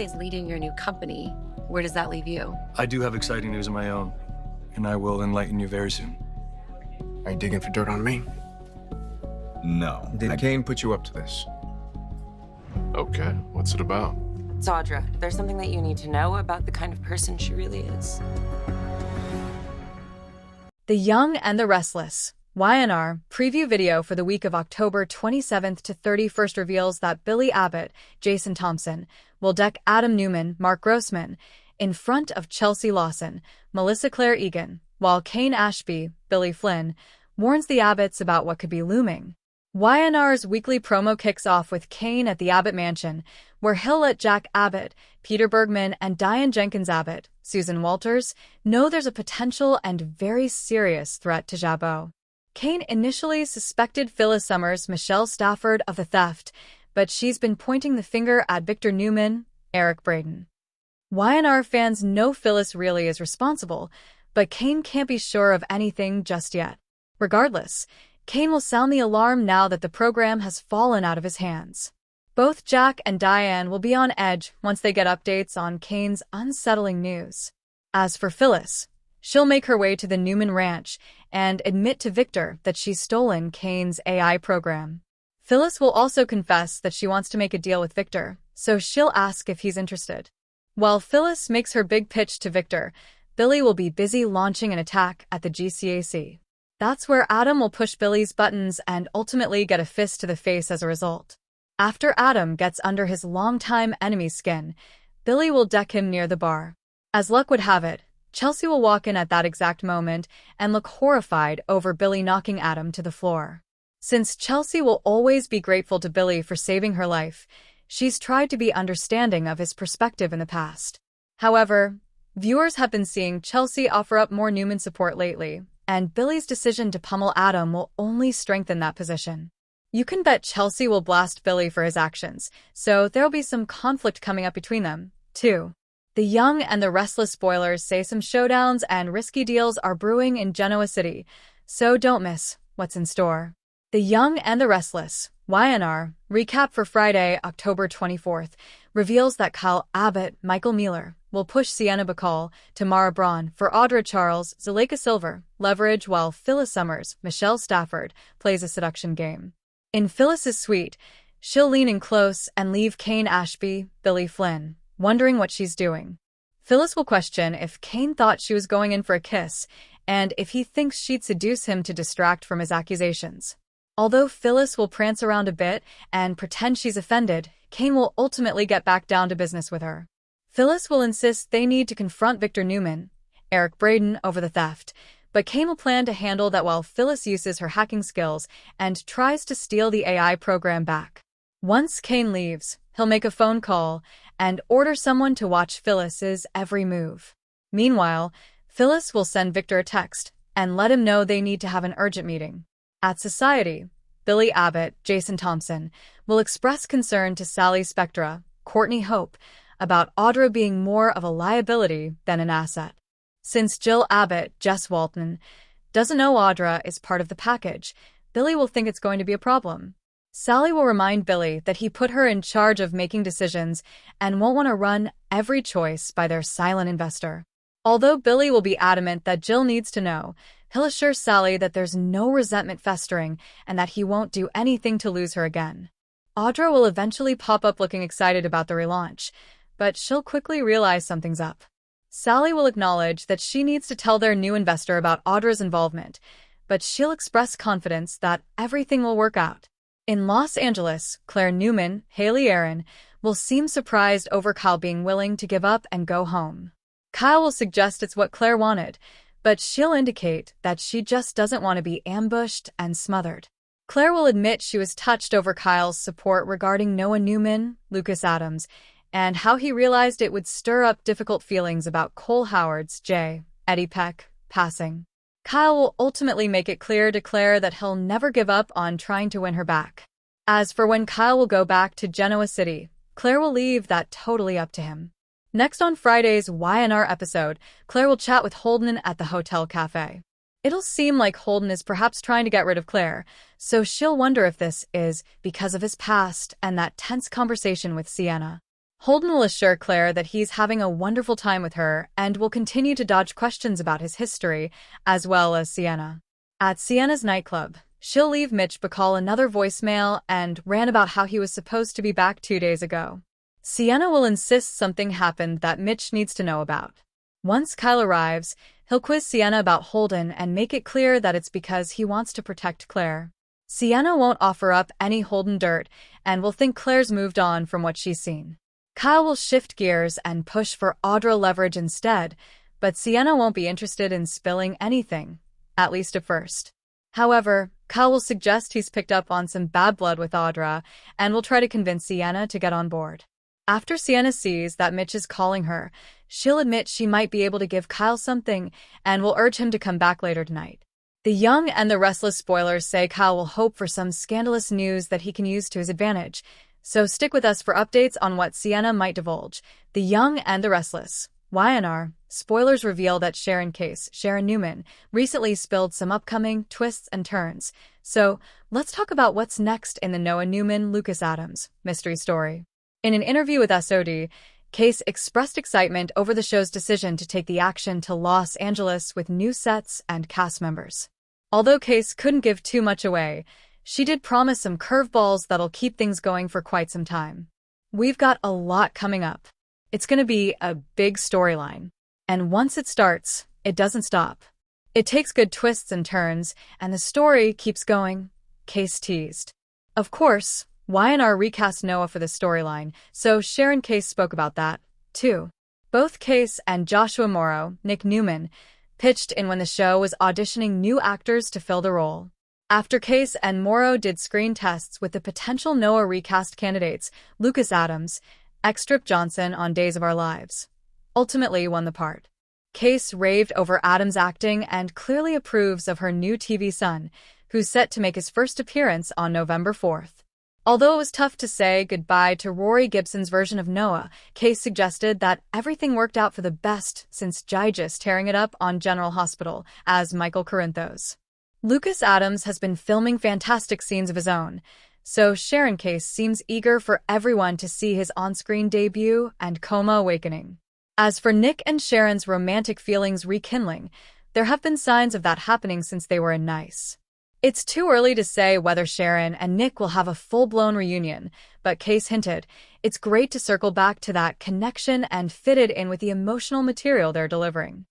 is leading your new company. Where does that leave you? I do have exciting news of my own, and I will enlighten you very soon. Are you digging for dirt on me? No. Did Kane put you up to this? Okay, what's it about? It's Audra. There's something that you need to know about the kind of person she really is. The Young and the Restless. YNR preview video for the week of October 27th to 31st reveals that Billy Abbott, Jason Thompson, will deck Adam Newman, Mark Grossman, in front of Chelsea Lawson, Melissa Claire Egan, while Kane Ashby, Billy Flynn, warns the Abbotts about what could be looming. YNR's weekly promo kicks off with Kane at the Abbott mansion, where he'll let Jack Abbott, Peter Bergman, and Diane Jenkins Abbott, Susan Walters, know there's a potential and very serious threat to Jabot. Kane initially suspected Phyllis Summers, Michelle Stafford, of the theft, but she's been pointing the finger at Victor Newman, Eric Braeden. YNR fans know Phyllis really is responsible, but Kane can't be sure of anything just yet. Regardless, Kane will sound the alarm now that the program has fallen out of his hands. Both Jack and Diane will be on edge once they get updates on Kane's unsettling news. As for Phyllis, she'll make her way to the Newman Ranch and admit to Victor that she's stolen Kane's AI program. Phyllis will also confess that she wants to make a deal with Victor, so she'll ask if he's interested. While Phyllis makes her big pitch to Victor, Billy will be busy launching an attack at the GCAC. That's where Adam will push Billy's buttons and ultimately get a fist to the face as a result. After Adam gets under his longtime enemy's skin, Billy will deck him near the bar. As luck would have it, Chelsea will walk in at that exact moment and look horrified over Billy knocking Adam to the floor. Since Chelsea will always be grateful to Billy for saving her life, she's tried to be understanding of his perspective in the past. However, viewers have been seeing Chelsea offer up more Newman support lately, and Billy's decision to pummel Adam will only strengthen that position. You can bet Chelsea will blast Billy for his actions, so there'll be some conflict coming up between them, too. The Young and the Restless spoilers say some showdowns and risky deals are brewing in Genoa City, so don't miss what's in store. The Young and the Restless, YNR, recap for Friday, October 24th, reveals that Kyle Abbott, Michael Mueller, will push Sienna Bacall, Tamara Braun for Audra Charles, Zuleika Silver, leverage while Phyllis Summers, Michelle Stafford, plays a seduction game. In Phyllis's suite, she'll lean in close and leave Kane Ashby, Billy Flynn, wondering what she's doing. Phyllis will question if Kane thought she was going in for a kiss, and if he thinks she'd seduce him to distract from his accusations. Although Phyllis will prance around a bit and pretend she's offended, Kane will ultimately get back down to business with her. Phyllis will insist they need to confront Victor Newman, Eric Braeden, over the theft, but Kane will plan to handle that while Phyllis uses her hacking skills and tries to steal the AI program back. Once Kane leaves, he'll make a phone call and order someone to watch Phyllis's every move. Meanwhile, Phyllis will send Victor a text and let him know they need to have an urgent meeting. At Society, Billy Abbott, Jason Thompson, will express concern to Sally Spectra, Courtney Hope, about Audra being more of a liability than an asset. Since Jill Abbott, Jess Walton, doesn't know Audra is part of the package, Billy will think it's going to be a problem. Sally will remind Billy that he put her in charge of making decisions and won't want to run every choice by their silent investor. Although Billy will be adamant that Jill needs to know, he'll assure Sally that there's no resentment festering and that he won't do anything to lose her again. Audra will eventually pop up looking excited about the relaunch, but she'll quickly realize something's up. Sally will acknowledge that she needs to tell their new investor about Audra's involvement, but she'll express confidence that everything will work out. In Los Angeles, Claire Newman, Haley Aaron, will seem surprised over Kyle being willing to give up and go home. Kyle will suggest it's what Claire wanted, but she'll indicate that she just doesn't want to be ambushed and smothered. Claire will admit she was touched over Kyle's support regarding Noah Newman, Lucas Adams, and how he realized it would stir up difficult feelings about Cole Howard's Eddie Peck, passing. Kyle will ultimately make it clear to Claire that he'll never give up on trying to win her back. As for when Kyle will go back to Genoa City, Claire will leave that totally up to him. Next on Friday's YNR episode, Claire will chat with Holden at the hotel cafe. It'll seem like Holden is perhaps trying to get rid of Claire, so she'll wonder if this is because of his past and that tense conversation with Sienna. Holden will assure Claire that he's having a wonderful time with her and will continue to dodge questions about his history, as well as Sienna. At Sienna's nightclub, she'll leave Mitch Bacall another voicemail and rant about how he was supposed to be back 2 days ago. Sienna will insist something happened that Mitch needs to know about. Once Kyle arrives, he'll quiz Sienna about Holden and make it clear that it's because he wants to protect Claire. Sienna won't offer up any Holden dirt and will think Claire's moved on from what she's seen. Kyle will shift gears and push for Audra leverage instead, but Sienna won't be interested in spilling anything, at least at first. However, Kyle will suggest he's picked up on some bad blood with Audra and will try to convince Sienna to get on board. After Sienna sees that Mitch is calling her, she'll admit she might be able to give Kyle something and will urge him to come back later tonight. The Young and the Restless spoilers say Kyle will hope for some scandalous news that he can use to his advantage, so stick with us for updates on what Sienna might divulge. The Young and the Restless. YNR. Spoilers reveal that Sharon Newman, recently spilled some upcoming twists and turns. So, let's talk about what's next in the Noah Newman-Lucas Adams mystery story. In an interview with SOD, Case expressed excitement over the show's decision to take the action to Los Angeles with new sets and cast members. Although Case couldn't give too much away, she did promise some curveballs that'll keep things going for quite some time. We've got a lot coming up. It's going to be a big storyline. And once it starts, it doesn't stop. It takes good twists and turns, and the story keeps going, Case teased. Of course, YNR recast Noah for the storyline, so Sharon Case spoke about that, too. Both Case and Joshua Morrow, Nick Newman, pitched in when the show was auditioning new actors to fill the role. After Case and Morrow did screen tests with the potential Noah recast candidates, Lucas Adams, ex-Strip Johnson on Days of Our Lives, ultimately won the part. Case raved over Adams' acting and clearly approves of her new TV son, who's set to make his first appearance on November 4th. Although it was tough to say goodbye to Rory Gibson's version of Noah, Case suggested that everything worked out for the best since Gigis tearing it up on General Hospital as Michael Corinthos. Lucas Adams has been filming fantastic scenes of his own, so Sharon Case seems eager for everyone to see his on-screen debut and coma awakening. As for Nick and Sharon's romantic feelings rekindling, there have been signs of that happening since they were in Nice. It's too early to say whether Sharon and Nick will have a full-blown reunion, but Case hinted it's great to circle back to that connection and fit it in with the emotional material they're delivering.